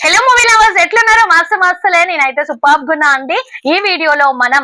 Hello movie lovers, ఎట్లున్నారో మస్తలే. నేనైతే సూపర్ గున్నా అండి. ఈ వీడియోలో మనం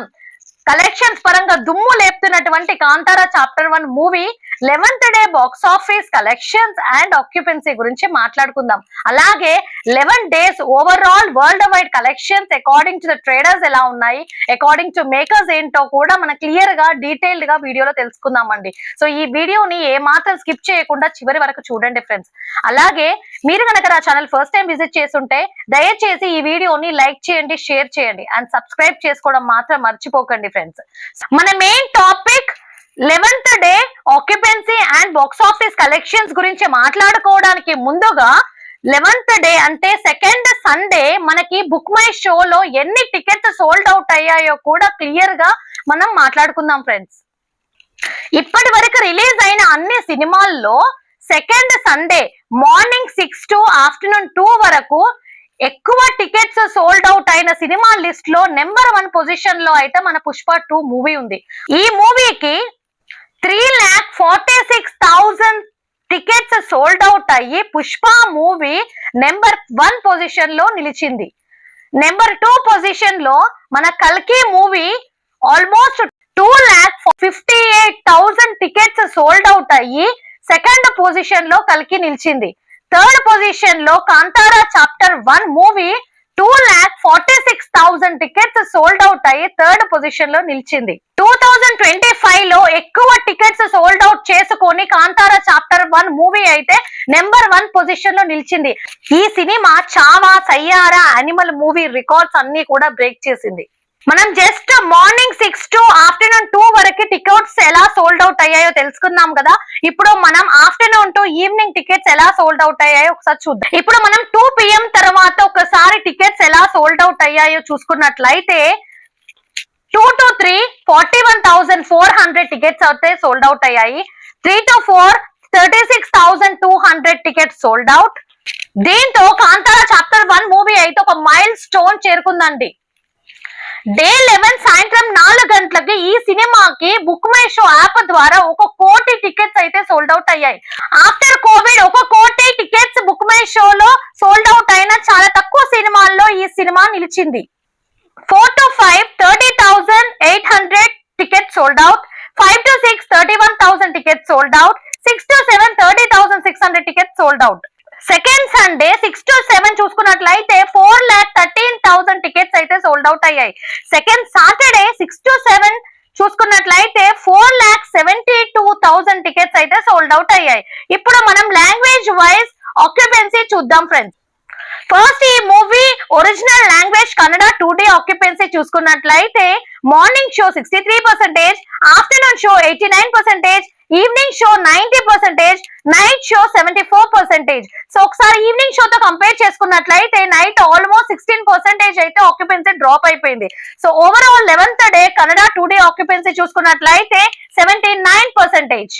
కలెక్షన్స్ పరంగా దుమ్ము లేపుతున్నటువంటి Kantara chapter 1 movie 11th day box office collections and occupancy గురించి మాట్లాడుకుందాం. అలాగే 11 days overall worldwide collections according to the traders ఎలా ఉన్నాయి, అకార్డింగ్ టు మేకర్స్ ఏంటో కూడా మనం క్లియర్ గా డీటెయిల్డ్ గా వీడియోలో తెలుసుకుందామండి. సో ఈ వీడియోని ఏ మాత్రం స్కిప్ చేయకుండా చివరి వరకు చూడండి ఫ్రెండ్స్. అలాగే మీరు కనుక నా ఛానల్ ఫస్ట్ టైం విజిట్ చేస్తుంటే దయచేసి ఈ వీడియోని లైక్ చేయండి, షేర్ చేయండి అండ్ సబ్స్క్రైబ్ చేసుకోవడం మాత్రం మర్చిపోకండి ఫ్రెండ్స్. మన main topic 11th day occupancy and box office collections గురించి మాట్లాడుకోవడానికి ముందుగా 11th డే అంటే సెకండ్ సండే మనకి బుక్ మై షోలో ఎన్ని టికెట్స్ సోల్డ్ అవుట్ అయ్యాయో కూడా క్లియర్ గా మనం మాట్లాడుకుందాం ఫ్రెండ్స్. ఇప్పటి వరకు రిలీజ్ అయిన అన్ని సినిమాల్లో second Sunday morning 6 to afternoon 2 వరకు ఎక్కువ టికెట్స్ సోల్డ్ అవుట్ అయిన సినిమా లిస్ట్ లో నెంబర్ 1 పొజిషన్ లో అయితే మన పుష్ప 2 మూవీ ఉంది. ఈ మూవీకి 3,46,000 టికెట్స్ సోల్డ్ అవుట్ అయ్యి పుష్ప మూవీ నెంబర్ 1 పొజిషన్ లో నిలిచింది. నెంబర్ 2 పొజిషన్ లో మన కల్కి movie almost 2,58,000 tickets sold out అయ్యి సెకండ్ పొజిషన్ లో కల్కి నిలిచింది. థర్డ్ పొజిషన్ లో Kantara chapter 1 movie 2,46,000 tickets sold out అయ్యి థర్డ్ పొజిషన్ లో నిలిచింది. 2025 లో ఎక్కువ టికెట్స్ సోల్డ్ అవుట్ చేసుకొని కాంతారా చాప్టర్ 1 మూవీ అయితే నెంబర్ 1 పొజిషన్ లో నిలిచింది. ఈ cinema Chhaava, Saiyaara, animal movie records అన్ని కూడా బ్రేక్ చేసింది. మనం జస్ట్ మార్నింగ్ 6 to ఆఫ్టర్నూన్ 2 వరకు టికెట్స్ ఎలా సోల్డ్ అవుట్ అయ్యాయో తెలుసుకుందాం కదా. ఇప్పుడు మనం ఆఫ్టర్నూన్ టు ఈవినింగ్ టికెట్స్ ఎలా సోల్డ్ అవుట్ అయ్యాయో ఒకసారి చూద్దాం. ఇప్పుడు మనం 2 PM తర్వాత ఒకసారి టికెట్స్ ఎలా సోల్డ్ అవుట్ అయ్యాయో చూసుకున్నట్లయితే 2 to 3 41,400 టికెట్స్ అయితే సోల్డ్ అవుట్ అయ్యాయి. 3 to 4 36,200 టికెట్స్ సోల్డ్ అవుట్. దీంతో కాంతారా చాప్టర్ 1 మూవీ అయితే ఒక మైల్ స్టోన్ చేరుకుందండి. డే 11 సాయంత్రం 4 గంటలకి ఈ సినిమాకి బుక్ మై షో యాప్ ద్వారా 1 కోటి టికెట్స్ అయితే సోల్డ్ అవుట్ అయ్యాయి. ఆఫ్టర్ కోవిడ్ 1 కోటి టికెట్స్ బుక్ మై షోలో సోల్డ్ అవుట్ అయిన చాలా తక్కువ సినిమాల్లో ఈ సినిమా నిలిచింది. 4 to 5 30,800 tickets sold out. 5 to 6 31,000 tickets sold out. 6 to 7 30,600 tickets sold out. Second Sunday 6 to 7 చూసుకున్నట్లయితే 4,13,000 టికెట్స్ అయితే సోల్డ్ అవుట్ అయ్యాయి. సెకండ్ సాటర్డే 6 to 7 చూసుకున్నట్లయితే 4,72,000 టికెట్స్ అయితే సోల్డ్ అవుట్ అయ్యాయి. ఇప్పుడు మనం లాంగ్వేజ్ వైజ్ ఆక్యుపెన్సీ చూద్దాం ఫ్రెండ్స్. ఫస్ట్ ఈ movie original language Kannada 2D occupancy చూసుకున్నట్లయితే morning show 63%, afternoon show 89%, evening show 90%, night show 74%. So ఒకసారి ఈవినింగ్ షోతో కంపేర్ చేసుకున్నట్లయితే నైట్ ఆల్మోస్ట్ 16% అయితే ఆక్యుపెన్సీ డ్రాప్ అయిపోయింది. So overall 11th day Kannada 2D occupancy చూసుకున్నట్లయితే 79%.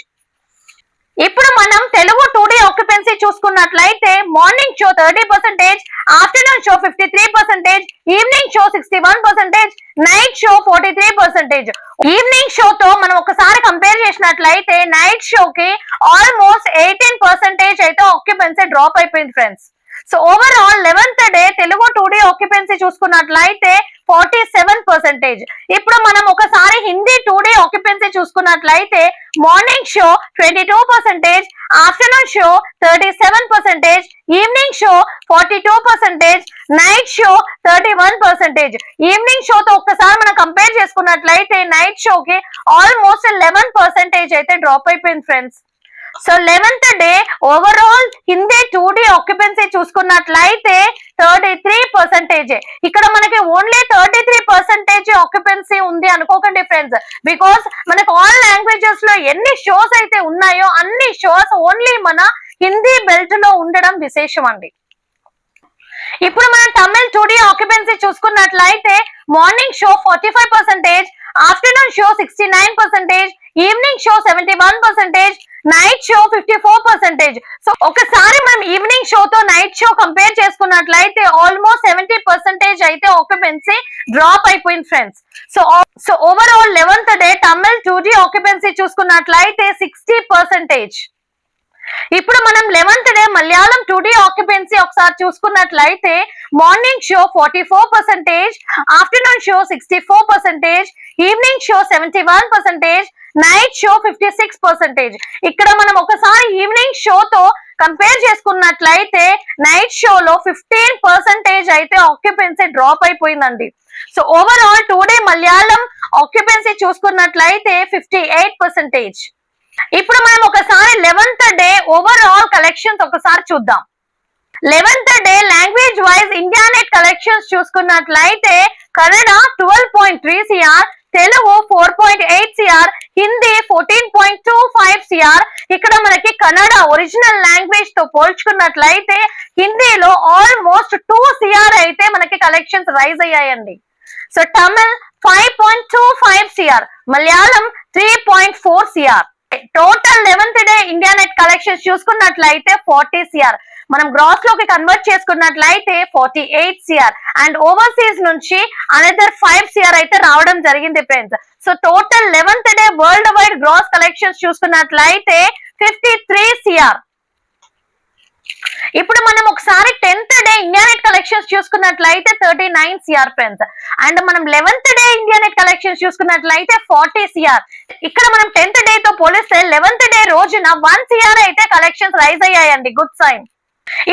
ఇప్పుడు మనం తెలుగు 2D ఆక్యుపెన్సీ చూసుకున్నట్లయితే morning show 30%, afternoon show 53%, evening show 61%, night show 43%. Evening షోతో మనం ఒకసారి కంపేర్ చేసినట్లయితే నైట్ షోకి ఆల్మోస్ట్ 18% అయితే ఆక్యుపెన్సీ డ్రాప్ అయిపోయింది friends. So overall 11th day Telugu 2D occupancy చూసుకున్నట్లయితే 47%. ఇప్పుడు మనం ఒకసారి హిందీ 2D ఆక్యుపెన్సీ చూసుకున్నట్లయితే morning show 22%, afternoon show 37%, evening show 42%, night show 31%. Evening షోతో ఒక్కసారి మనం కంపేర్ చేసుకున్నట్లయితే నైట్ షోకి ఆల్మోస్ట్ 11% అయితే డ్రాప్ అయిపోయింది friends. So 11th day overall Hindi 2D occupancy చూసుకున్నట్లయితే 33%. ఇక్కడ మనకి ఓన్లీ 33% ఆక్యుపెన్సీ ఉంది అనుకోకండి ఫ్రెండ్స్. బికాస్ మనకు ఆల్ లాంగ్వేజెస్ లో ఎన్ని షోస్ అయితే ఉన్నాయో అన్ని షోస్ ఓన్లీ మన హిందీ బెల్ట్ లో ఉండడం విశేషం అండి. ఇప్పుడు మనం తమిళ్ 2D ఆక్యుపెన్సీ చూసుకున్నట్లయితే morning show 45%, afternoon show 69%, evening show 71%, night show 54%. So ఒకసారి మనం ఈవినింగ్ షోతో నైట్ షో కంపేర్ చేసుకున్నట్లయితే ఆల్మోస్ట్ 70% అయితే ఆక్యుపెన్సీ డ్రాప్ అయిపోయింది friends. So overall 11th day Tamil 2D occupancy చూసుకున్నట్లయితే 60%. ఇప్పుడు మనం 11th day Malayalam 2D occupancy ఒకసారి చూసుకున్నట్లయితే morning show 44%, afternoon show 64%, evening show 71%, night show 56%. ఇక్కడ మనం ఒకసారి ఈవినింగ్ షోతో కంపేర్ చేసుకున్నట్లయితే నైట్ షోలో 15% అయితే ఆక్యుపెన్సీ డ్రాప్ అయిపోయిందండి. So overall 2 day Malayalam occupancy చూసుకున్నట్లయితే 58%. ఇప్పుడు మనం ఒకసారి 11th డే ఓవరాల్ కలెక్షన్స్ ఒకసారి చూద్దాం. 11th day language wise India net collections చూసుకున్నట్లయితే Kannada 12.3 CR, Telugu 4.8 CR, Hindi 14.25 CR. ఇక్కడ మనకి కన్నడ ఒరిజినల్ లాంగ్వేజ్ తో పోల్చుకున్నట్లయితే హిందీలో ఆల్మోస్ట్ 2 CR అయితే మనకి కలెక్షన్స్ రైజ్ అయ్యాయండి. So Tamil 5.25 CR, Malayalam 3.4 CR. Total 11th day India net collections చూసుకున్నట్లయితే 40 CR. మనం గ్రాస్ లోకి కన్వర్ట్ చేసుకున్నట్లయితే 48 CR అండ్ ఓవర్సీస్ నుంచి అనదర్ 5 CR అయితే రావడం జరిగింది friends. So total 11th day world wide gross collections చూసుకున్నట్లయితే 53 CR. ఇప్పుడు మనం ఒకసారి 10th day India net collections చూసుకున్నట్లయితే 39 CR ఫ్రెండ్స్. అండ్ మనం 11th day India net collections చూసుకున్నట్లయితే 40 CR. ఇక్కడ మనం 10th డే తో పోలిస్తే 11th డే రోజున 1 CR అయితే కలెక్షన్స్ రైజ్ అయ్యాయండి, గుడ్ సైన్.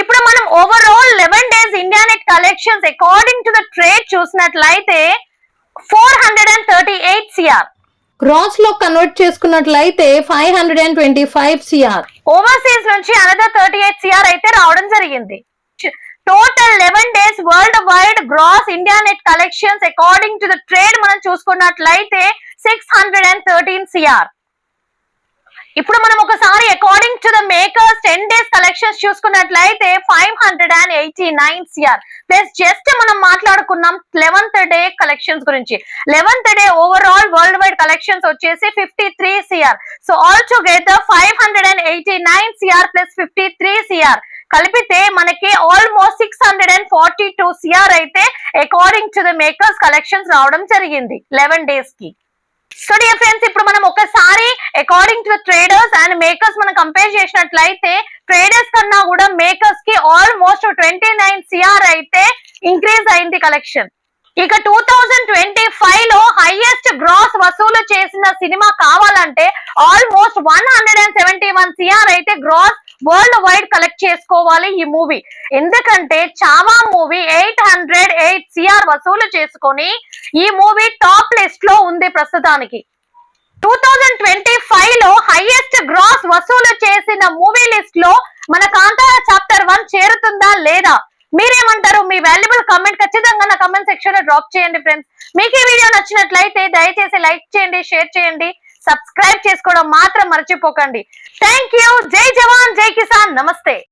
ఇప్పుడు మనం overall 11 days India net collections according to the trade చూసినట్లయితే 438 CR. గ్రాస్ లో కన్వర్ట్ చేసుకున్నట్లయితే 525 CR. ఓవర్సీస్ నుంచి అనదర్ 38 CR అయితే రావడం జరిగింది. Total 11 days world wide gross India net collections according to the trade మనం చూసుకున్నట్లయితే 613 CR. ఇప్పుడు మనం ఒకసారి according to the makers 10 days collections చూసుకున్నట్లయితే 589 CR. ప్లస్ జస్ట్ మనం మాట్లాడుకున్నాం 11th డే కలెక్షన్స్ గురించి. 11th day overall worldwide collections వచ్చేసి 53 CR. So all together 589 CR plus 53 CR కలిపితే మనకి ఆల్మోస్ట్ 642 CR అయితే according to the makers collections రావడం జరిగింది 11 డేస్ కి. సో డియర్ ఫ్రెండ్స్, ఇప్పుడు మనం ఒకసారి according to the traders and makers మనం కంపేర్ చేసినట్లయితే ట్రేడర్స్ కన్నా కూడా మేకర్స్ కి ఆల్మోస్ట్ 29 CR అయితే ఇంక్రీజ్ అయింది కలెక్షన్. ఇక 2025 లో హైయెస్ట్ గ్రాస్ వసూలు చేసిన సినిమా కావాలంటే ఆల్మోస్ట్ 171 CR అయితే గ్రాస్ వరల్డ్ వైడ్ కలెక్ట్ చేసుకోవాలి ఈ మూవీ. ఎందుకంటే చావా మూవీ 808 CR వసూలు చేసుకొని ఈ మూవీ టాప్ లిస్ట్ లో ఉంది ప్రస్తుతానికి. 2025 లో హైయెస్ట్ గ్రాస్ వసూలు చేసిన మూవీ లిస్ట్ లో మన కాంతారా చాప్టర్ 1 చేరుతుందా లేదా? మీరేమంటారు? మీ వాల్యుబుల్ కమెంట్ ఖచ్చితంగా నా కమెంట్ సెక్షన్ లో డ్రాప్ చేయండి ఫ్రెండ్స్. మీకు ఈ వీడియో నచ్చినట్లయితే దయచేసి లైక్ చేయండి, షేర్ చేయండి, సబ్స్క్రైబ్ చేసుకోవడం మాత్రం మర్చిపోకండి. Thank you. జై జవాన్, జై కిసాన్, నమస్తే.